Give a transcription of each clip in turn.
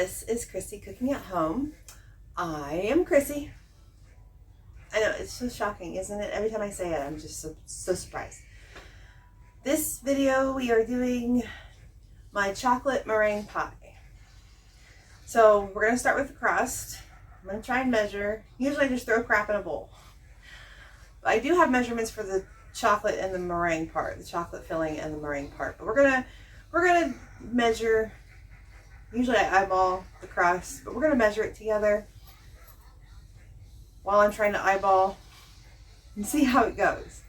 This is Chrissy Cooking at Home. I am Chrissy. I know, it's so shocking, isn't it? Every time I say it, I'm just so surprised. This video, we are doing my chocolate meringue pie. So we're going to start with the crust. I'm going to try and measure. Usually I just throw crap in a bowl. But I do have measurements for the chocolate and the meringue part, the chocolate filling and the meringue part. But we're gonna measure. Usually I eyeball the crust, but we're gonna measure it together while I'm trying to eyeball and see how it goes.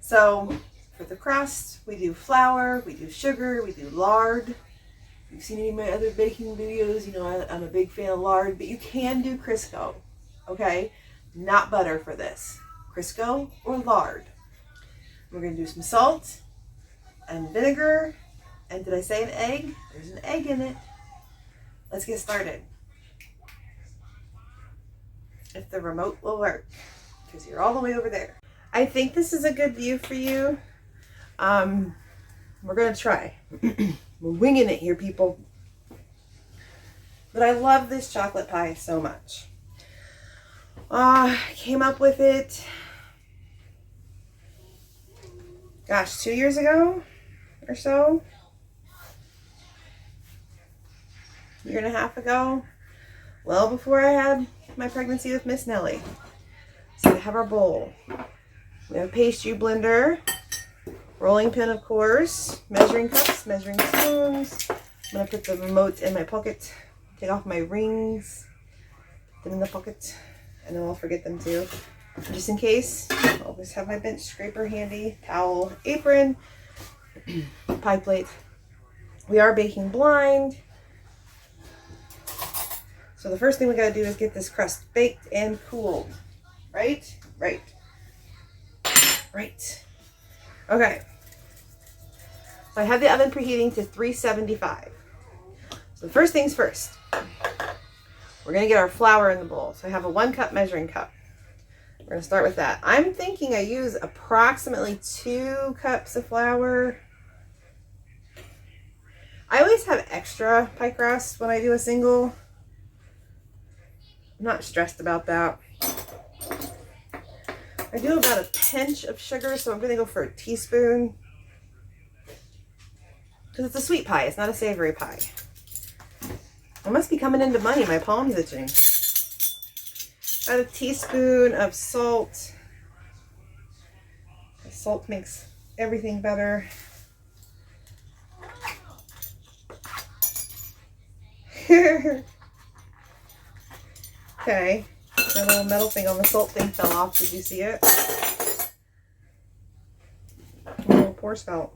So for the crust, we do flour, we do sugar, we do lard. If you've seen any of my other baking videos, you know I'm a big fan of lard, but you can do Crisco, okay? Not butter for this. Crisco or lard. We're going to do some salt and vinegar. And did I say an egg? There's an egg in it. Let's get started. If the remote will work, because you're all the way over there. I think this is a good view for you. We're going to try. We're winging it here, people. But I love this chocolate pie so much. I came up with it, gosh, 2 years ago or so. A year and a half ago. Well before I had my pregnancy with Miss Nellie. So we have our bowl. We have a pastry blender, rolling pin of course, measuring cups, measuring spoons. I'm going to put the remote in my pocket, take off my rings, put them in the pocket, and then I'll forget them too. Just in case, I'll always have my bench scraper handy, towel, apron, pie plate. We are baking blind. So the first thing we gotta do is get this crust baked and cooled. Right? Right. Right. Okay. So I have the oven preheating to 375. So the first things first. We're gonna get our flour in the bowl. So I have a 1 cup measuring cup. We're going to start with that. I'm thinking I use approximately 2 cups of flour. I always have extra pie crust when I do a single. I'm not stressed about that. I do about a pinch of sugar, so I'm going to go for a teaspoon. Because it's a sweet pie, it's not a savory pie. I must be coming into money, my palm's itching. About a teaspoon of salt. The salt makes everything better. Okay, my little metal thing on the salt thing fell off. Did you see it? A little pour spout.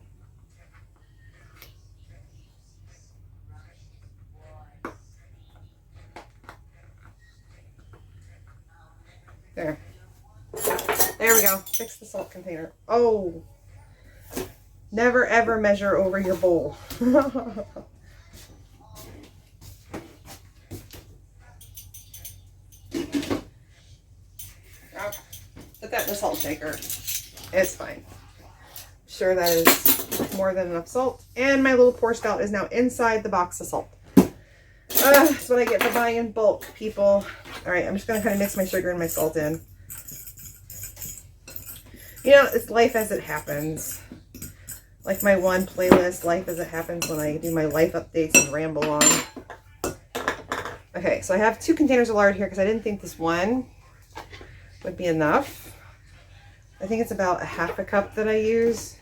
There we go. Fix the salt container. Oh, never ever measure over your bowl. Put that in the salt shaker. It's fine. I'm sure that is more than enough salt. And my little pour spout is now inside the box of salt. That's what I get for buying in bulk, people. Alright, I'm just going to kind of mix my sugar and my salt in. You know, it's life as it happens. Like my one playlist, Life as it happens, when I do my life updates and ramble on. Okay, so I have 2 containers of lard here because I didn't think this one would be enough. I think it's about a 1/2 cup that I use.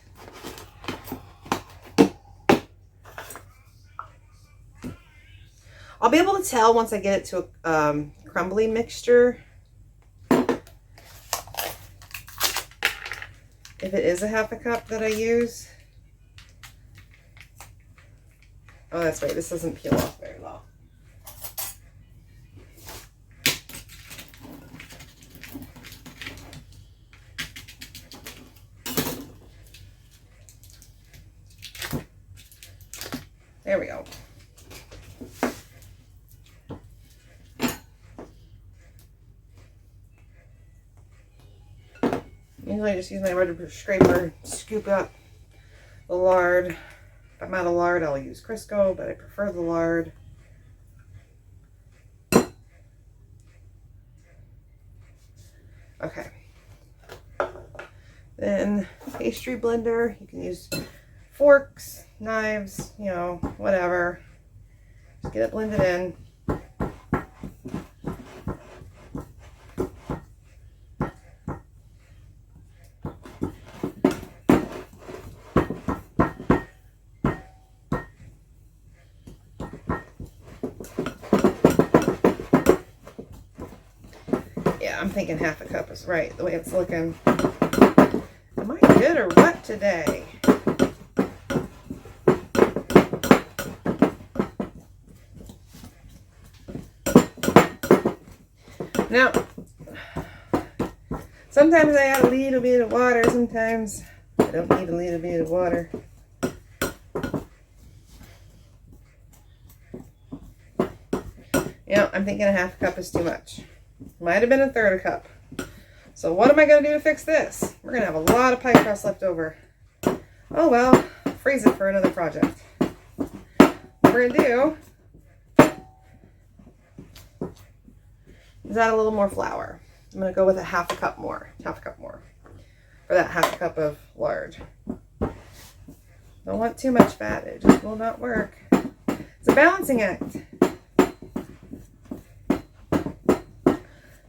I'll be able to tell once I get it to a crumbly mixture if it is a 1/2 cup that I use. Oh, that's right. This doesn't peel off very well. There we go. Usually I just use my rubber scraper, scoop up the lard. If I'm out of lard, I'll use Crisco, but I prefer the lard. Okay. Then pastry blender, you can use forks, knives, you know, whatever. Just get it blended in. Yeah, I'm thinking half a cup is right, the way it's looking. Am I good or what today? Now, sometimes I add a little bit of water, sometimes I don't need a little bit of water. You know, I'm thinking a half a cup is too much. Might have been a third a cup. So what am I going to do to fix this? We're going to have a lot of pie crust left over. Oh well, freeze it for another project. What we're going to do is add a little more flour. I'm going to go with a half a cup more for that half a cup of lard. Don't want too much fat, it just will not work. It's a balancing act.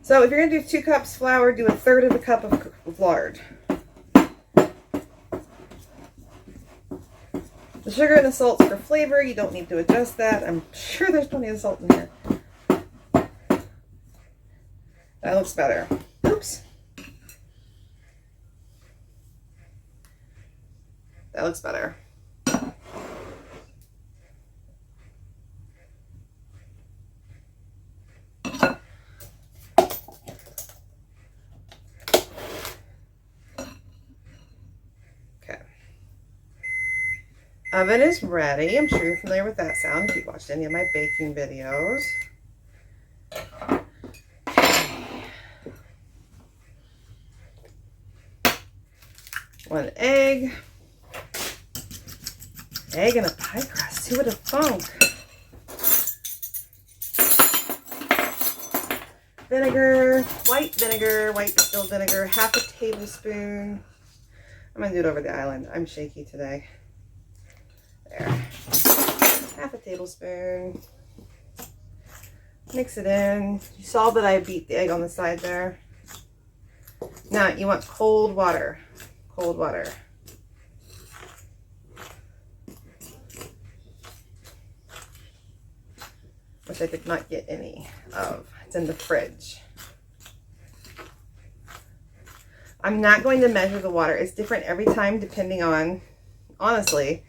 So if you're going to do 2 cups flour, do a third of a cup of lard. The sugar and the salt's for flavor. You don't need to adjust that. I'm sure there's plenty of salt in here. That looks better. Oops. That looks better. Oven is ready. I'm sure you're familiar with that sound if you've watched any of my baking videos. One egg. Egg and a pie crust. Who would have thunk? Vinegar, white distilled vinegar, half a tablespoon. I'm going to do it over the island. I'm shaky today. There. Half a tablespoon. Mix it in. You saw that I beat the egg on the side there. Now you want cold water. Cold water. Which I did not get any of. It's in the fridge. I'm not going to measure the water. It's different every time depending on, honestly,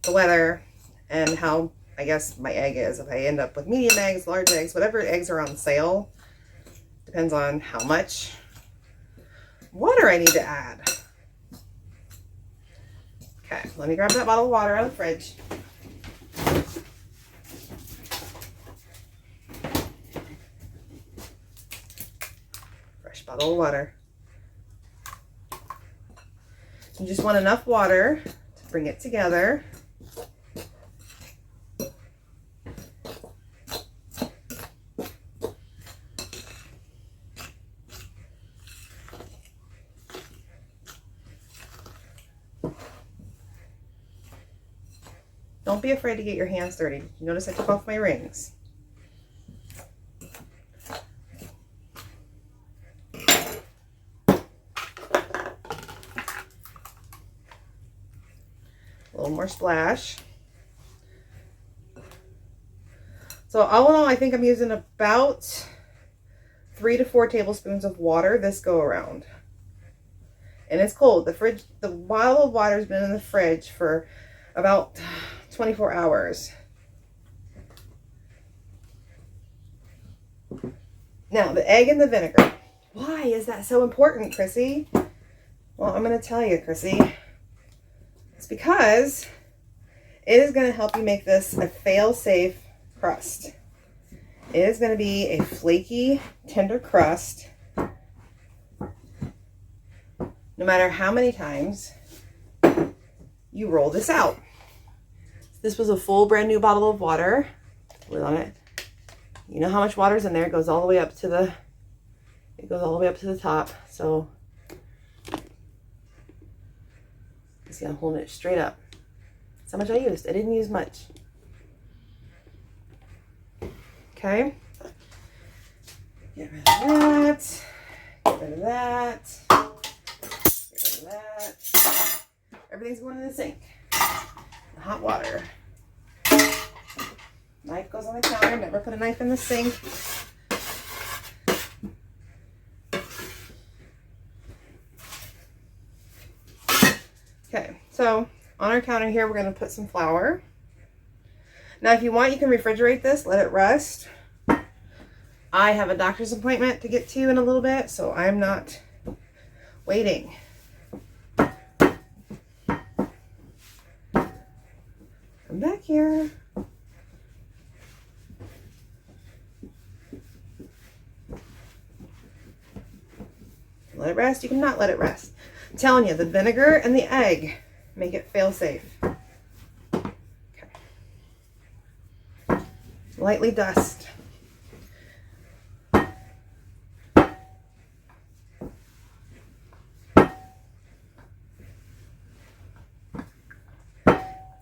the weather and how, I guess, my egg is. If I end up with medium eggs, large eggs, whatever eggs are on sale, depends on how much water I need to add. Okay, let me grab that bottle of water out of the fridge. Fresh bottle of water. You just want enough water to bring it together. Don't be afraid to get your hands dirty. You notice I took off my rings. A little more splash. So all in all, I think I'm using about 3 to 4 tablespoons of water this go around. And it's cold. The bottle of water has been in the fridge for about 24 hours. Now, the egg and the vinegar. Why is that so important, Chrissy? Well, I'm going to tell you, Chrissy. It's because it is going to help you make this a fail-safe crust. It is going to be a flaky, tender crust. No matter how many times you roll this out. This was a full brand new bottle of water. Lid on it. You know how much water's in there. It goes all the way up to the It goes all the way up to the top. So you see I'm holding it straight up. That's how much I used. I didn't use much. Okay. Get rid of that. Get rid of that. Get rid of that. Everything's going in the sink. The hot water. Knife goes on the counter. Never put a knife in the sink. Okay, so on our counter here, we're going to put some flour. Now, if you want, you can refrigerate this, let it rest. I have a doctor's appointment to get to in a little bit, so I'm not waiting. Come back here. Let it rest. You cannot let it rest. I'm telling you, the vinegar and the egg make it fail safe. Okay. Lightly dust.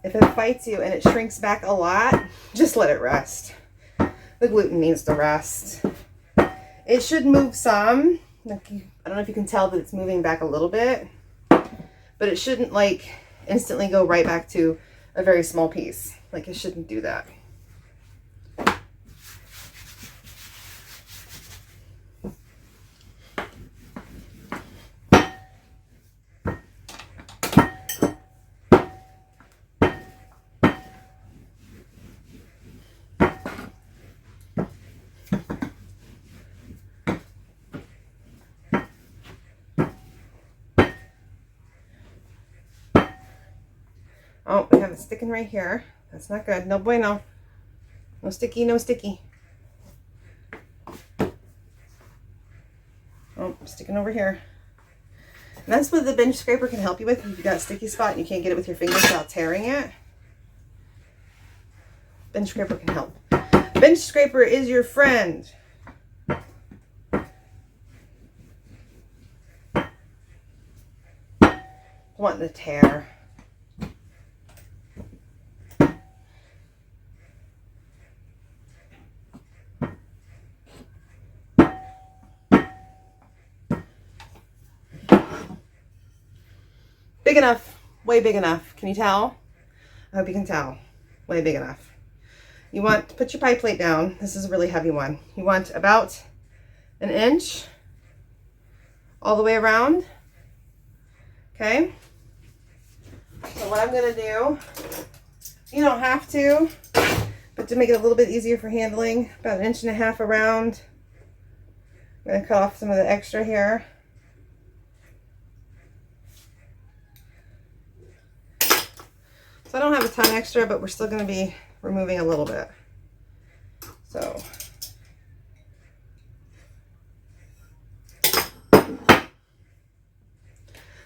If it fights you and it shrinks back a lot, just let it rest. The gluten needs to rest. It should move some. I don't know if you can tell that it's moving back a little bit, but it shouldn't like instantly go right back to a very small piece. Like it shouldn't do that. Oh, we have it sticking right here. That's not good. No bueno. No sticky, no sticky. Oh, sticking over here. And that's what the bench scraper can help you with. If you've got a sticky spot and you can't get it with your fingers without tearing it, bench scraper can help. Bench scraper is your friend. Wanting to tear. Big enough, way big enough. Can you tell? I hope you can tell. Way big enough. You want to put your pie plate down. This is a really heavy one. You want about 1 inch all the way around. Okay. So what I'm going to do, you don't have to, but to make it a little bit easier for handling, about 1.5 inches around. I'm going to cut off some of the extra here. So I don't have a ton extra, but we're still going to be removing a little bit. So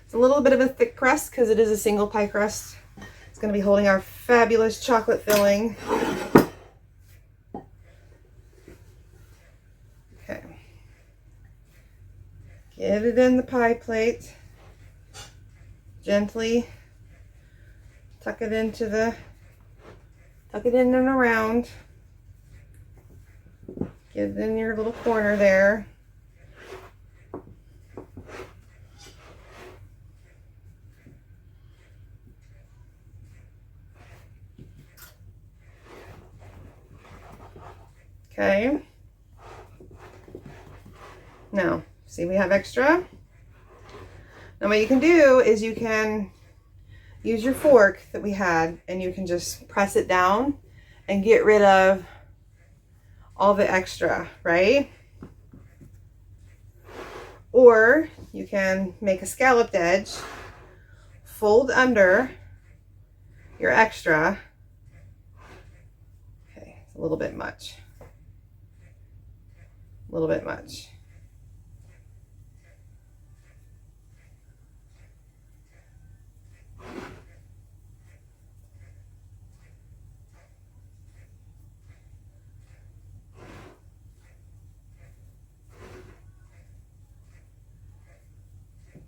it's a little bit of a thick crust because it is a single pie crust. It's going to be holding our fabulous chocolate filling. Okay. Get it in the pie plate. Gently tuck it in and around. Get it in your little corner there. Okay. Now, see we have extra. Now what you can do is you can use your fork that we had and you can just press it down and get rid of all the extra, right? Or you can make a scalloped edge, fold under your extra. Okay, it's a little bit much. A little bit much.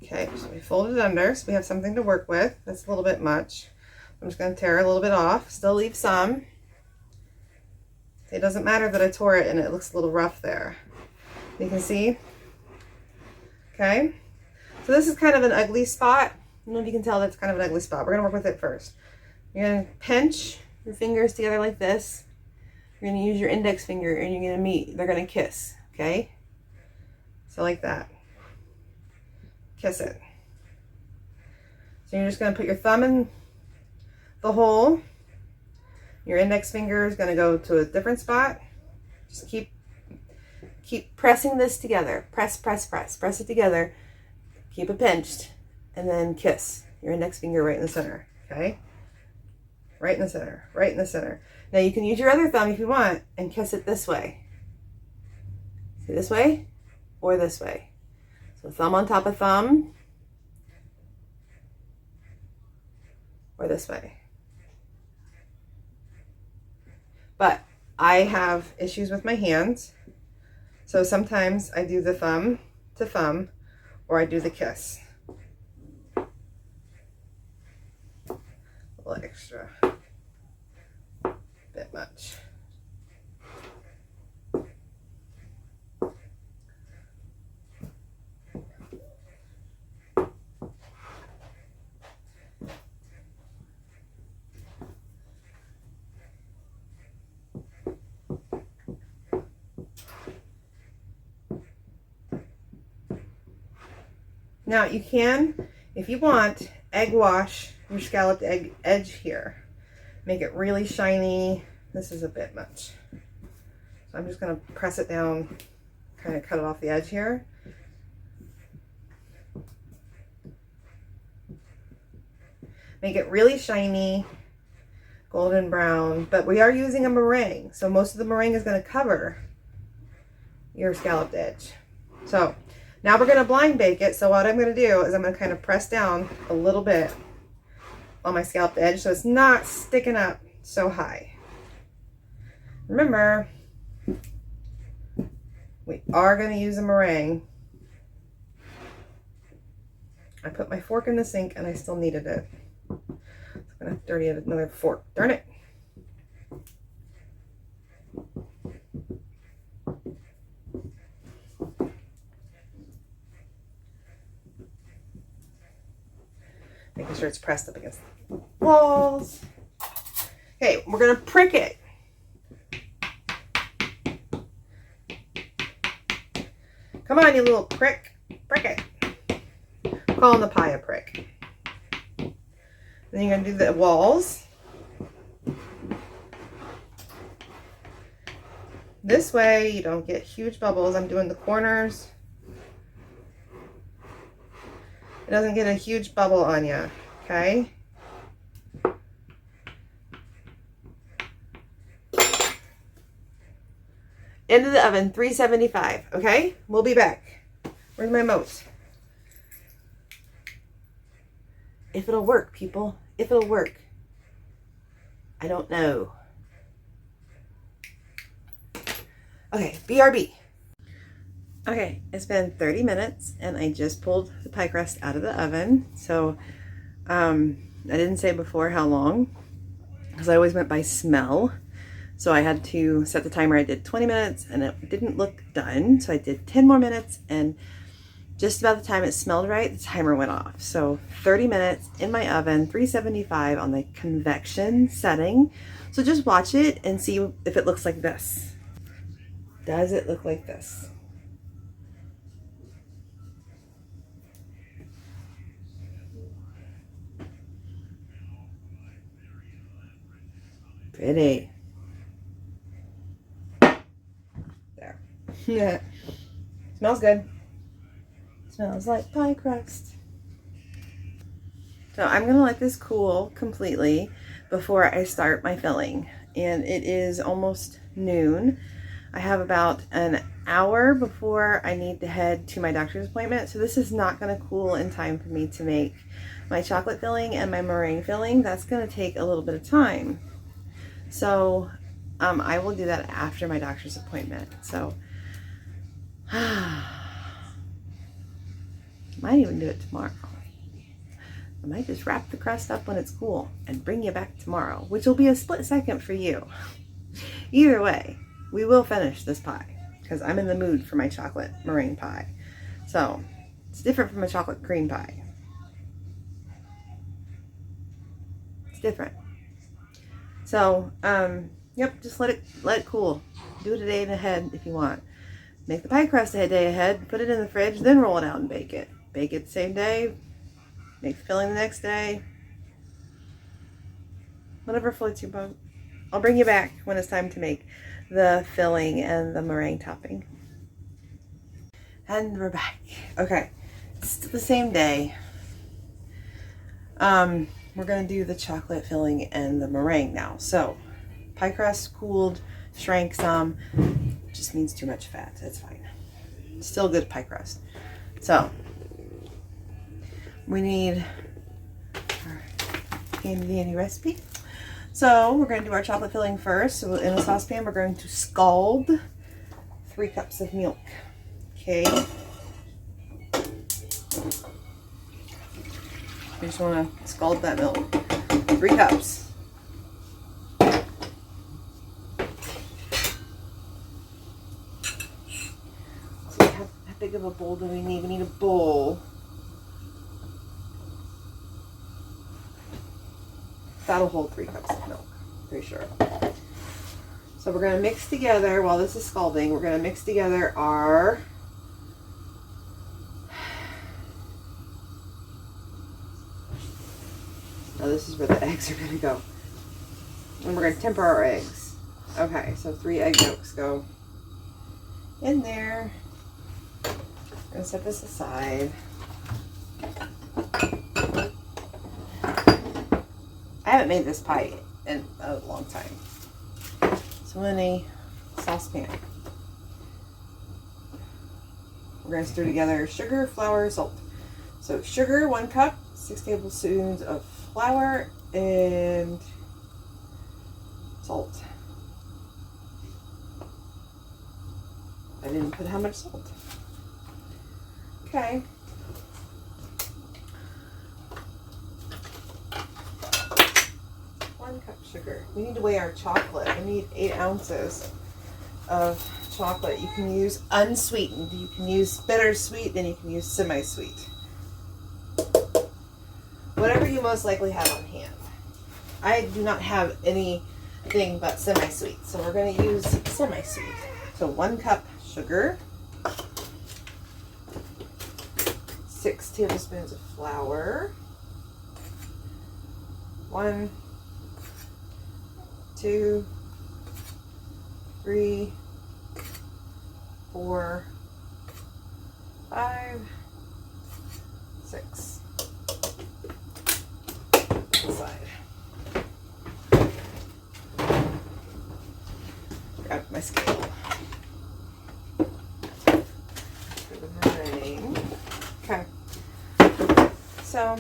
Okay, so we fold it under so we have something to work with. That's a little bit much. I'm just going to tear a little bit off, still leave some. It doesn't matter that I tore it and it looks a little rough there. You can see. Okay, so this is kind of an ugly spot. I don't know if you can tell that's kind of an ugly spot. We're going to work with it first. You're going to pinch your fingers together like this. You're going to use your index finger and you're going to meet. They're going to kiss, okay? So like that. Kiss it. So you're just going to put your thumb in the hole. Your index finger is going to go to a different spot. Just keep pressing this together. Press, press, press. Press it together. Keep it pinched. And then kiss your index finger right in the center, okay? Right in the center, right in the center. Now you can use your other thumb if you want and kiss it this way. See, this way or this way. So thumb on top of thumb or this way. But I have issues with my hands. So sometimes I do the thumb to thumb or I do the kiss. A little extra. Bit much. Now you can, if you want, egg wash your scalloped edge here. Make it really shiny. This is a bit much. So I'm just going to press it down, kind of cut it off the edge here. Make it really shiny, golden brown, but we are using a meringue. So most of the meringue is going to cover your scalloped edge. So now we're going to blind bake it. So what I'm going to do is I'm going to kind of press down a little bit on my scalloped edge so it's not sticking up so high. Remember, we are going to use a meringue. I put my fork in the sink and I still needed it. So I'm going to dirty another fork. Darn it. Making sure it's pressed up against the walls. Okay, we're going to prick it. Come on, you little prick. Prick it. I'm calling the pie a prick. Then you're going to do the walls. This way you don't get huge bubbles. I'm doing the corners. It doesn't get a huge bubble on you, okay? Into the oven, 375, okay? We'll be back. Where's my moat? If it'll work, people. If it'll work. I don't know. Okay, BRB. Okay, it's been 30 minutes and I just pulled the pie crust out of the oven. So I didn't say before how long because I always went by smell. So I had to set the timer. I did 20 minutes and it didn't look done. So I did 10 more minutes and just about the time it smelled right, the timer went off. So 30 minutes in my oven, 375 on the convection setting. So just watch it and see if it looks like this. Does it look like this? Pretty. There. Yeah. Smells good. Smells like pie crust. So I'm going to let this cool completely before I start my filling. And it is almost noon. I have about an hour before I need to head to my doctor's appointment. So this is not going to cool in time for me to make my chocolate filling and my meringue filling. That's going to take a little bit of time. So I will do that after my doctor's appointment. So Might even do it tomorrow. I might just wrap the crust up when it's cool and bring you back tomorrow, which will be a split second for you. Either way, we will finish this pie because I'm in the mood for my chocolate meringue pie. So it's different from a chocolate cream pie. It's different. So, yep, just let it cool. Do it a day ahead if you want. Make the pie crust a day ahead, put it in the fridge, then roll it out and bake it. Bake it the same day, make the filling the next day. Whatever floats your boat. I'll bring you back when it's time to make the filling and the meringue topping. And we're back. Okay, it's still the same day. We're gonna do the chocolate filling and the meringue now. So, pie crust cooled, shrank some. Just means too much fat. That's fine. Still good pie crust. So, we need our handy dandy recipe. So, we're going to do our chocolate filling first. So, in a saucepan, we're going to scald 3 cups of milk. Okay. You just want to scald that milk. 3 cups. How big of a bowl do we need? We need a bowl. That'll hold 3 cups of milk, pretty sure. So we're going to mix together, while this is scalding, we're going to mix together our now this is where the eggs are going to go. And we're going to temper our eggs. Okay, so 3 egg yolks go in there. I'm going to set this aside. I haven't made this pie in a long time. So in a saucepan, we're going to stir together sugar, flour, salt. So sugar, 1 cup, 6 tablespoons of flour, and salt. I didn't put how much salt. Okay. Sugar. We need to weigh our chocolate. We need 8 ounces of chocolate. You can use unsweetened, you can use bittersweet, and you can use semi-sweet. Whatever you most likely have on hand. I do not have anything but semi-sweet, so we're going to use semi-sweet. So 1 cup sugar, 6 tablespoons of flour, 1, 2, 3, 4, 5, 6. Aside. Grab my scale for the meringue. Okay. So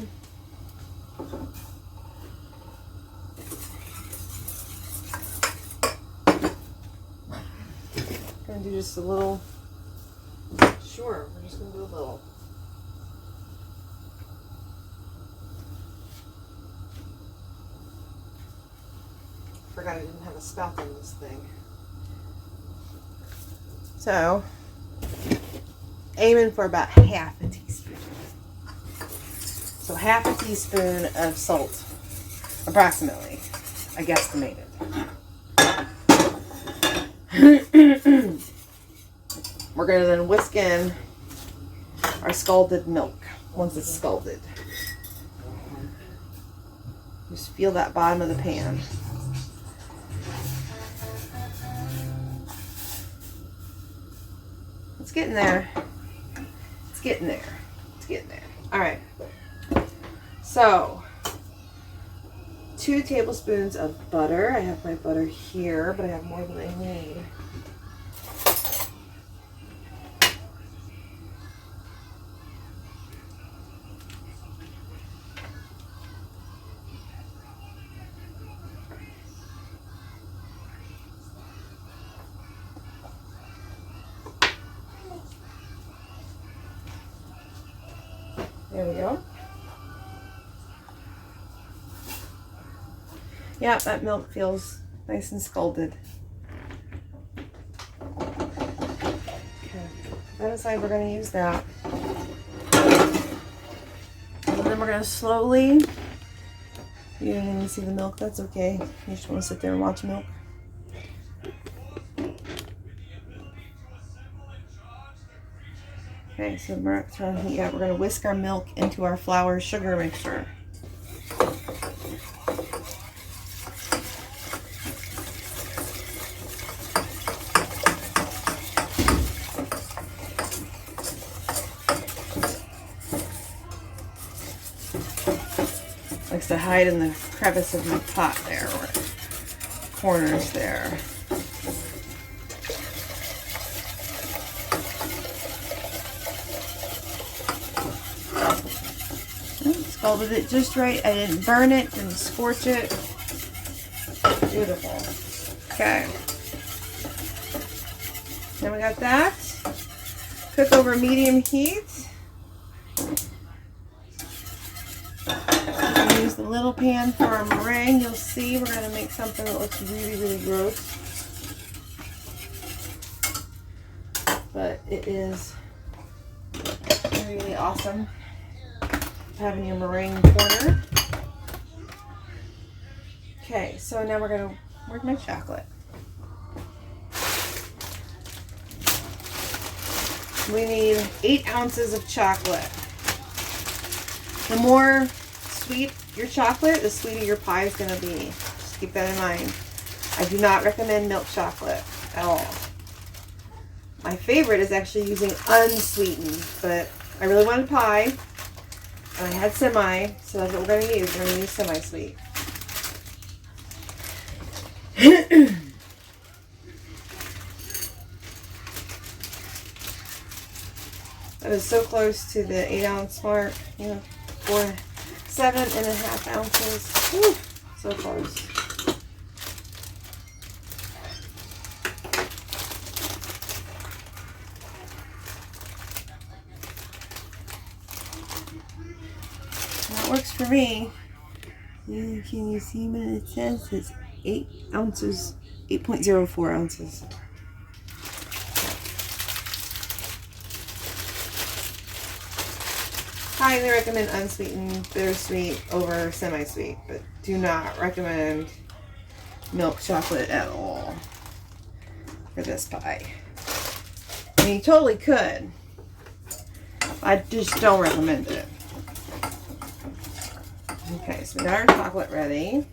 gonna do just a little. Sure, we're just gonna do a little. Forgot I didn't have a spout on this thing. So, aiming for about half a teaspoon. So half a teaspoon of salt, approximately. I guesstimated. We're going to then whisk in our scalded milk once it's scalded. Just feel that bottom of the pan. It's getting there. It's getting there. It's getting there. All right. So, 2 tablespoons of butter. I have my butter here, but I have more than I need. There we go. Yeah, that milk feels nice and scalded. Okay, that aside, we're going to use that. And then we're going to slowly, you didn't even see the milk, that's okay. You just want to sit there and watch milk. Okay, so we're trying to heat up. We're going to whisk our milk into our flour sugar mixture. Likes to hide in the crevice of my pot there, or corners there. Scalded it just right. I didn't burn it, didn't scorch it. Beautiful. Okay. Then we got that. Cook over medium heat. We're going to use the little pan for our meringue. You'll see we're going to make something that looks really, really gross. But it is really awesome having your meringue corner. Okay, so now we're going to, where's my chocolate? We need 8 ounces of chocolate. The more sweet your chocolate, the sweeter your pie is going to be. Just keep that in mind. I do not recommend milk chocolate at all. My favorite is actually using unsweetened, but I really wanted pie, and I had semi, so that's what we're going to use. We're going to use semi-sweet. That is so close to the 8-ounce mark. You know, 7.5 ounces. Woo, so close. That works for me. Can you see what it says? It's 8 ounces, 8.04 ounces. Highly recommend unsweetened bittersweet over semi-sweet, but do not recommend milk chocolate at all for this pie. I mean, you totally could. I just don't recommend it. Okay, so we got our chocolate ready.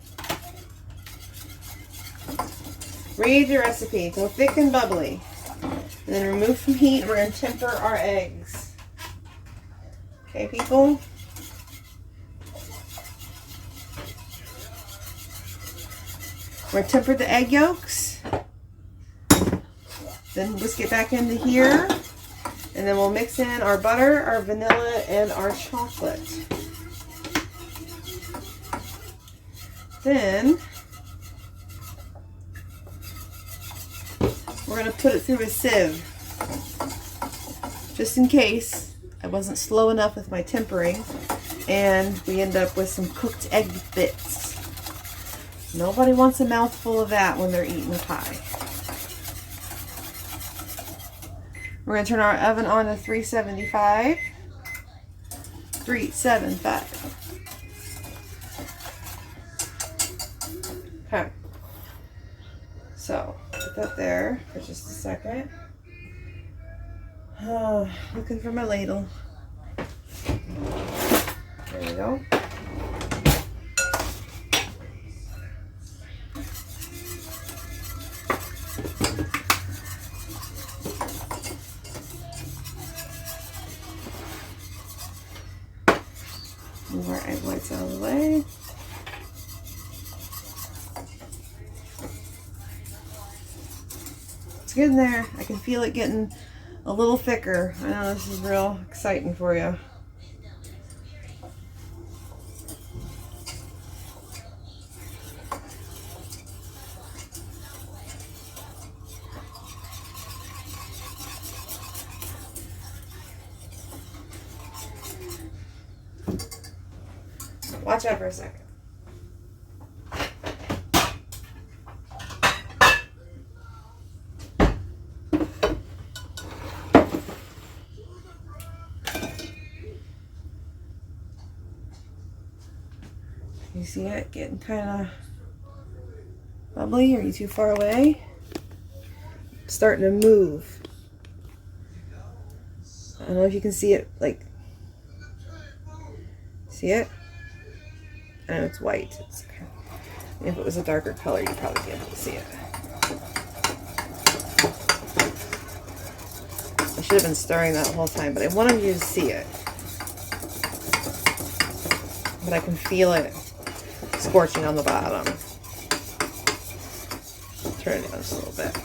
Read your recipe. So thick and bubbly. And then remove from heat. We're going to temper our eggs. Okay, people? We're going to temper the egg yolks. Then whisk it back into here. And then we'll mix in our butter, our vanilla, and our chocolate. Then we're going to put it through a sieve, just in case I wasn't slow enough with my tempering and we end up with some cooked egg bits. Nobody wants a mouthful of that when they're eating a pie. We're going to turn our oven on to 375. 375. Okay. So, put that there for just a second. Looking for my ladle. There we go. Move our egg whites out of the way. It's getting there. I can feel it getting a little thicker. I know this is real exciting for you. Watch out for a second. You see it getting kind of bubbly? Are you too far away? It's starting to move. I don't know if you can see it, like, see it? I know it's white. If it was a darker color, you'd probably be able to see it. I should have been stirring that whole time, but I wanted you to see it. But I can feel it scorching on the bottom. Turn it down just a little bit.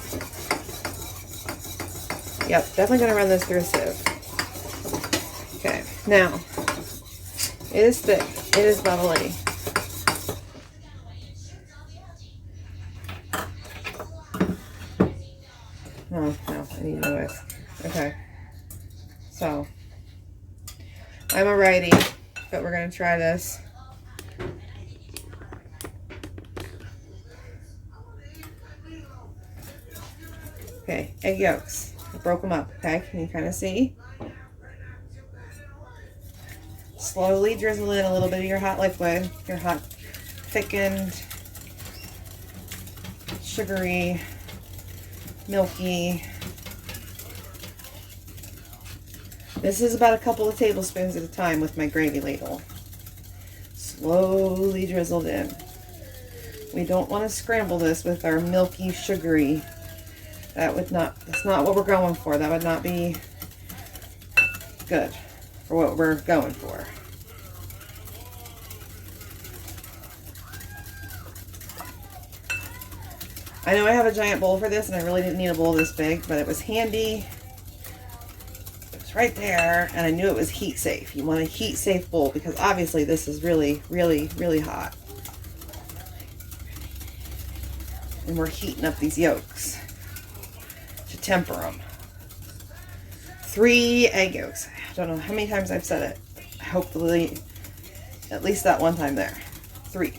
Yep, definitely going to run this through a sieve. Okay, now, it is thick. It is bubbly. No, I need to know it. Okay. So, I'm a righty, but we're going to try this. Okay, egg yolks. I broke them up, okay? Can you kind of see? Slowly drizzle in a little bit of your hot liquid, your hot thickened, sugary, milky. This is about a couple of tablespoons at a time with my gravy ladle. Slowly drizzled in. We don't want to scramble this with our milky, sugary. That's not what we're going for. That would not be good for what we're going for. I know I have a giant bowl for this, and I really didn't need a bowl this big, but it was handy. It was right there, and I knew it was heat safe. You want a heat safe bowl because obviously this is really, really, really hot. And we're heating up these yolks to temper them. 3 egg yolks. I don't know how many times I've said it. Hopefully, at least that one time there. 3.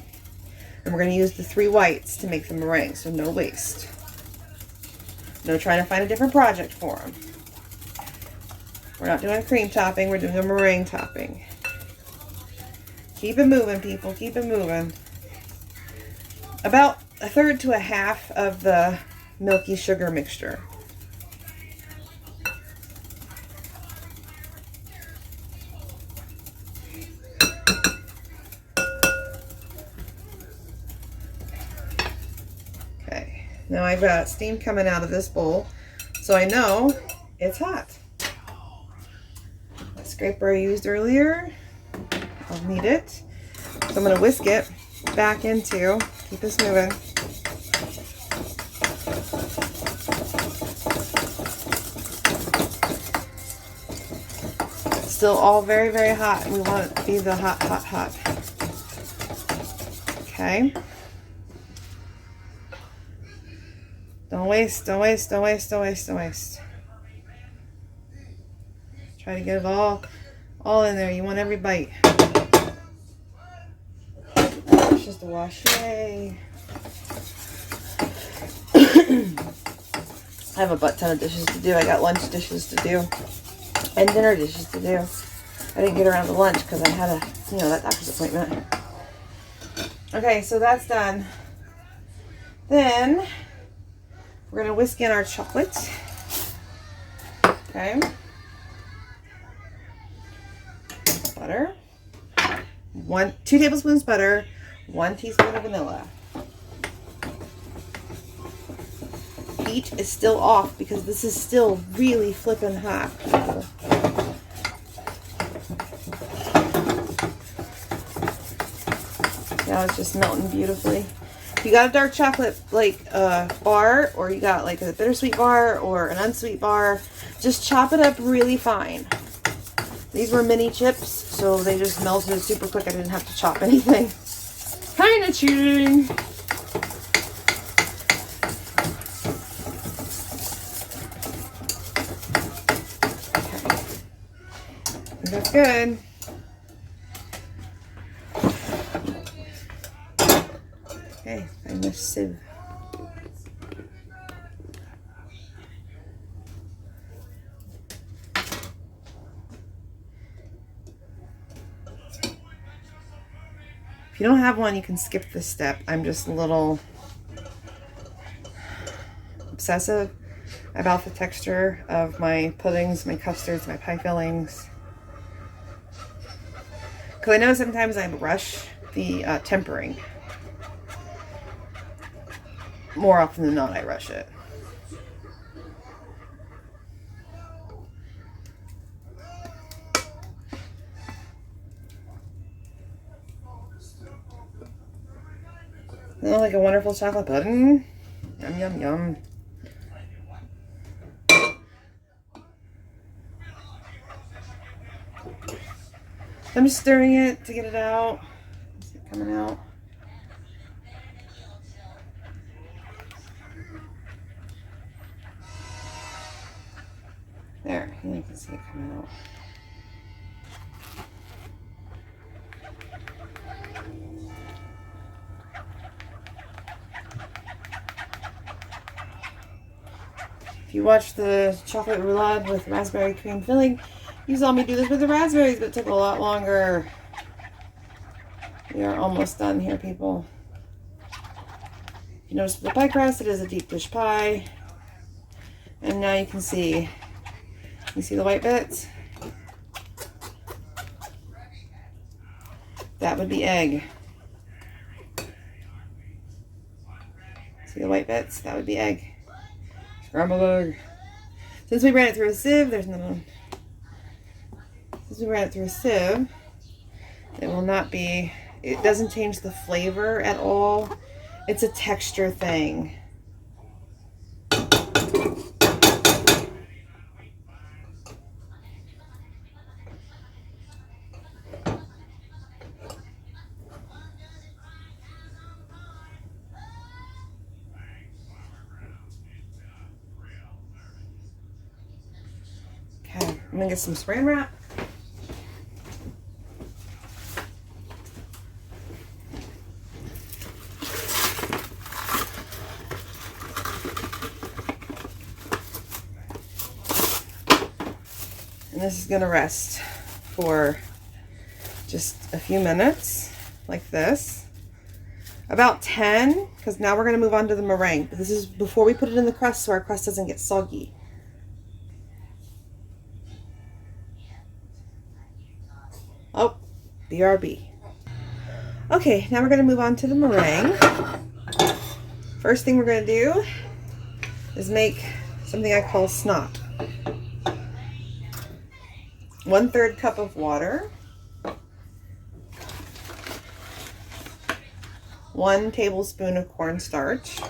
And we're going to use the 3 whites to make the meringue, so no waste. No trying to find a different project for them. We're not doing a cream topping, we're doing a meringue topping. Keep it moving, people, keep it moving. About 1/3 to 1/2 of the milky sugar mixture. Now I've got steam coming out of this bowl, so I know it's hot. The scraper I used earlier, I'll need it. So I'm going to whisk it back into, keep this moving. It's still all very, very hot, and we want it to be the hot, hot, hot. Okay. Don't waste, don't waste, don't waste, don't waste, don't waste. Try to get it all in there. You want every bite. It's just a wash. Yay. I have a butt ton of dishes to do. I got lunch dishes to do and dinner dishes to do. I didn't get around to lunch because I had that doctor's appointment. Okay, so that's done. Then we're going to whisk in our chocolate. Okay. Butter. 2 tablespoons butter. 1 teaspoon of vanilla. Heat is still off because this is still really flippin' hot, people. Now it's just melting beautifully. If you got a dark chocolate bar, or you got like a bittersweet bar or an unsweet bar, just chop it up really fine. These were mini chips, so they just melted super quick. I didn't have to chop anything. Kind of cheating. Okay. That's good. sieve. If you don't have one, you can skip this step. I'm just a little obsessive about the texture of my puddings, my custards, my pie fillings. Because I know sometimes I rush the tempering. More often than not, I rush it. Isn't that like a wonderful chocolate pudding? Yum, yum, yum. I'm just stirring it to get it out. Is it coming out? There, you can see it coming out. If you watch the chocolate roulade with raspberry cream filling, you saw me do this with the raspberries, but it took a lot longer. We are almost done here, people. You notice the pie crust, it is a deep dish pie. And now you can see the white bits? That would be egg. See the white bits? That would be egg. Scrambled egg. Since we ran it through a sieve, since we ran it through a sieve, it will not be, it doesn't change the flavor at all. It's a texture thing. Okay, I'm gonna get some saran wrap. And this is going to rest for just a few minutes, like this. About 10, because now we're going to move on to the meringue. But this is before we put it in the crust so our crust doesn't get soggy. Oh, BRB. Okay, now we're going to move on to the meringue. First thing we're going to do is make something I call snot. 1/3 cup of water, 1 tablespoon of cornstarch,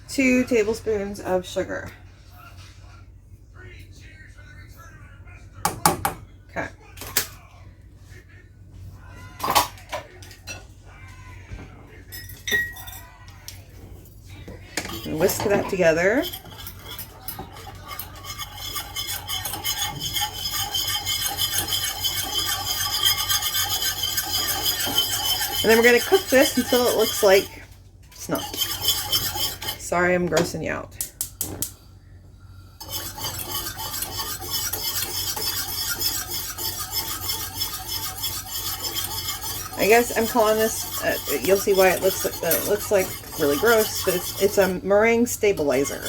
2 tablespoons of sugar. Okay. And whisk that together. And then we're going to cook this until it looks like snot. Sorry, I'm grossing you out. I guess I'm calling this, you'll see why it looks like really gross, but it's a meringue stabilizer.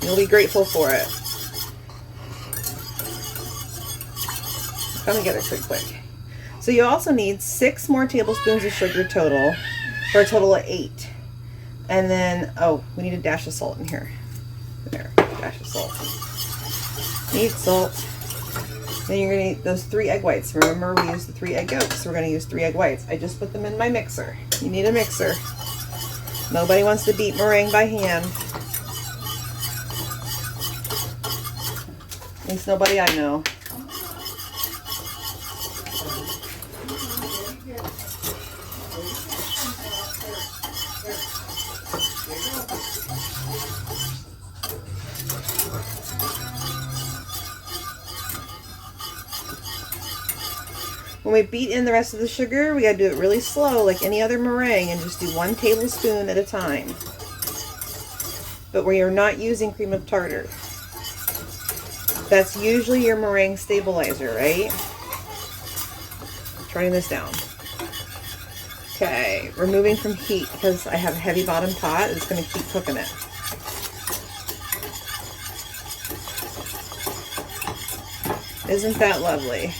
You'll be grateful for it. Come together quick. So you also need 6 more tablespoons of sugar total, for a total of 8. And then, oh, we need a dash of salt in here. There, dash of salt. Need salt. Then you're going to need those 3 egg whites. Remember, we used the 3 egg yolks, so we're going to use 3 egg whites. I just put them in my mixer. You need a mixer. Nobody wants to beat meringue by hand. At least nobody I know. When we beat in the rest of the sugar, we gotta do it really slow like any other meringue and just do 1 tablespoon at a time. But we are not using cream of tartar. That's usually your meringue stabilizer, right? Turning this down. Okay, removing from heat because I have a heavy bottom pot. It's going to keep cooking it. Isn't that lovely?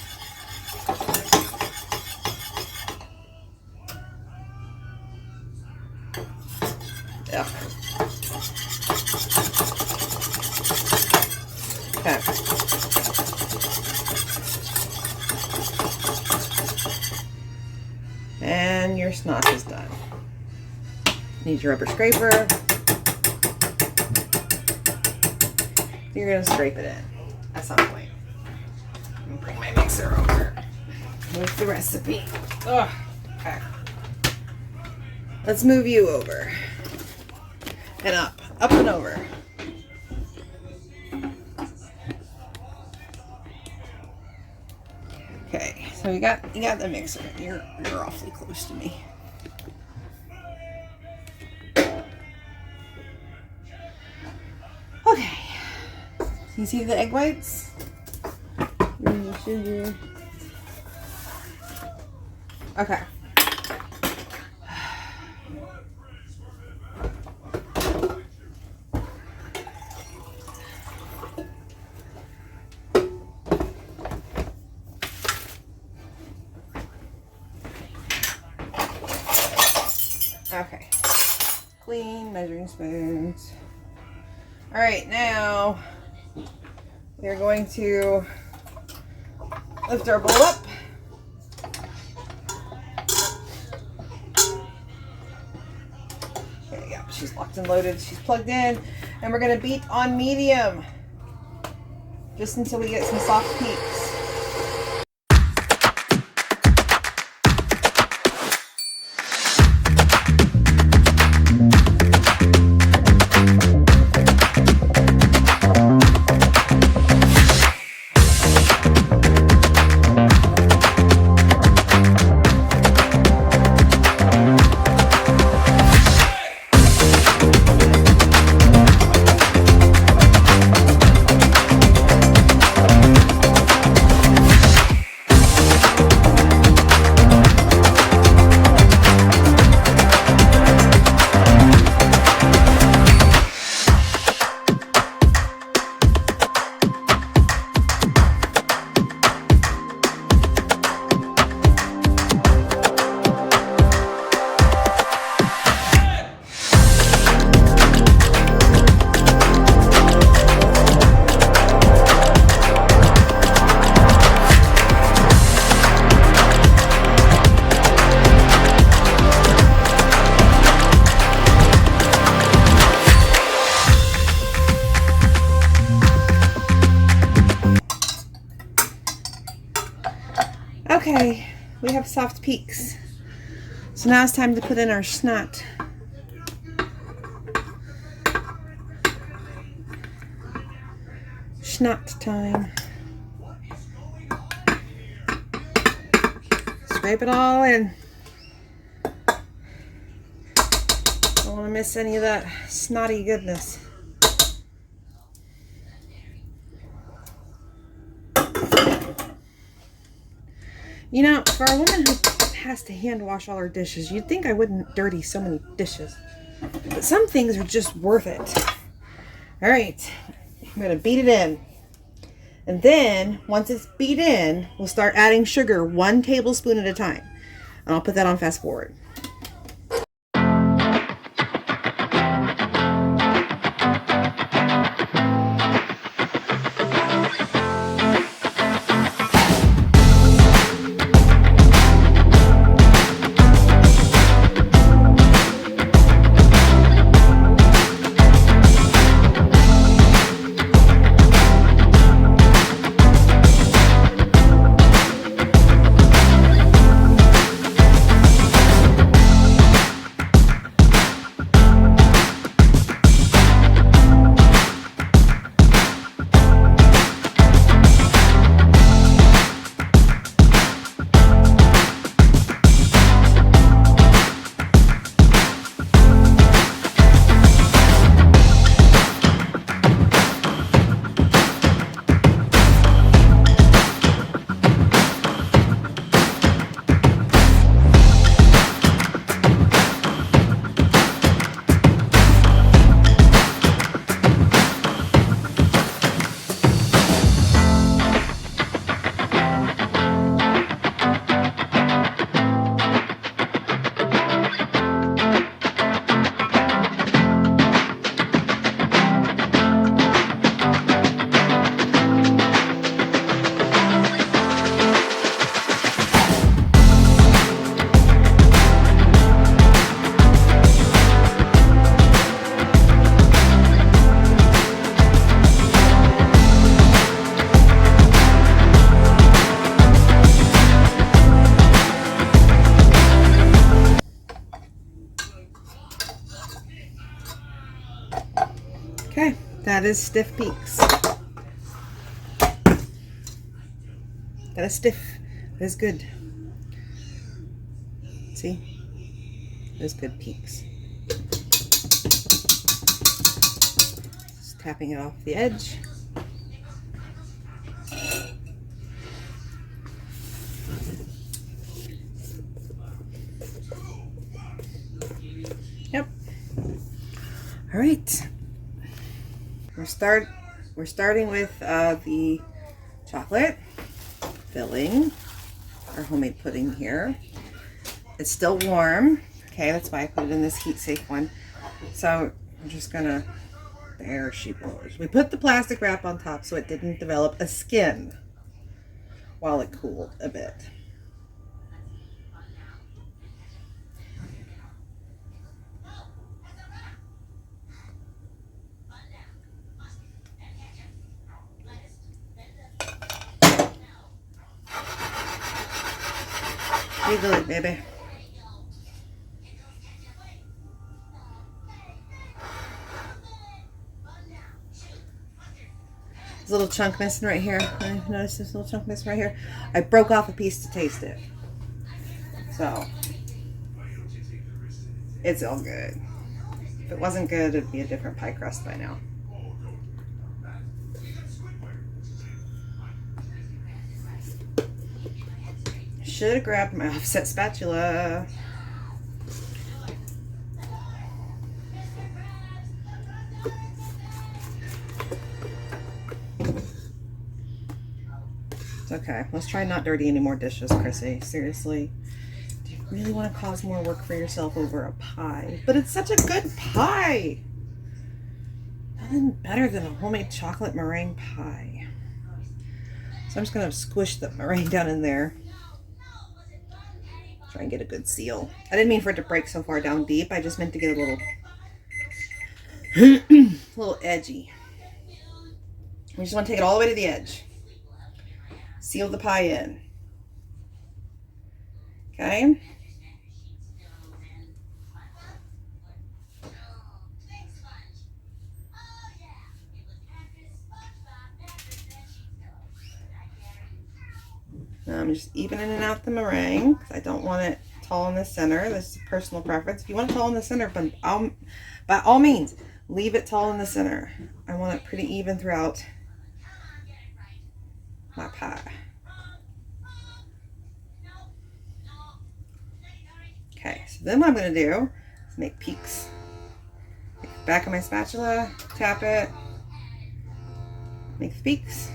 Yeah. Okay. And your snot is done. Need your rubber scraper. You're going to scrape it in at some point. I'm going to bring my mixer over with the recipe. Ugh. Okay. Let's move you over. And up and over. Okay, so you got the mixer. You're awfully close to me. Okay. You see the egg whites? Sugar. Okay. Okay, clean measuring spoons. All right, now we're going to lift our bowl up. Okay, yeah, she's locked and loaded. She's plugged in, and we're gonna beat on medium just until we get some soft peaks. Okay, we have soft peaks. So now it's time to put in our snot. Snot time. Scrape it all in. Don't want to miss any of that snotty goodness. You know, for a woman who has to hand wash all her dishes, you'd think I wouldn't dirty so many dishes. But some things are just worth it. All right, I'm going to beat it in. And then, once it's beat in, we'll start adding sugar 1 tablespoon at a time. And I'll put that on fast forward. That is stiff peaks. That is stiff. That is good. See? That is good peaks. Just tapping it off the edge. Yep. All right. We're starting with the chocolate filling, our homemade pudding here. It's still warm. Okay, that's why I put it in this heat safe one. So I'm just gonna, there she goes. We put the plastic wrap on top so it didn't develop a skin while it cooled a bit. Wiggle it, baby. There's a little chunk missing right here. Notice this little chunk missing right here? I broke off a piece to taste it. So, it's all good. If it wasn't good, it'd be a different pie crust by now. Should have grabbed my offset spatula. It's okay. Let's try not dirty any more dishes, Chrissy. Seriously. Do you really want to cause more work for yourself over a pie? But it's such a good pie. Nothing better than a homemade chocolate meringue pie. So I'm just going to squish the meringue down in there. Try and get a good seal. I didn't mean for it to break so far down deep. I just meant to get a little edgy. We just want to take it all the way to the edge. Seal the pie in. Okay. Now I'm just evening out the meringue because I don't want it tall in the center. This is personal preference. If you want it tall in the center, but by all means, leave it tall in the center. I want it pretty even throughout my pie. Okay, so then what I'm going to do is make peaks. Take the back of my spatula, tap it, make the peaks.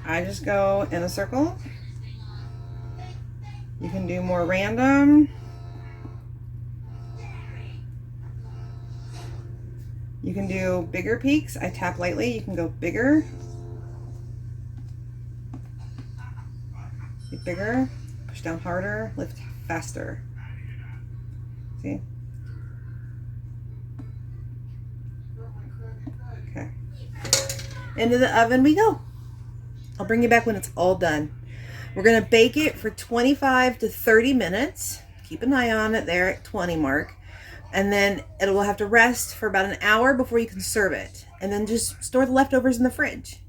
I just go in a circle. You can do more random. You can do bigger peaks. I tap lightly. You can go bigger. Get bigger. Push down harder. Lift faster. See? Okay. Into the oven we go. I'll bring you back when it's all done. We're going to bake it for 25 to 30 minutes. Keep an eye on it there at 20 mark. And then it will have to rest for about an hour before you can serve it. And then just store the leftovers in the fridge.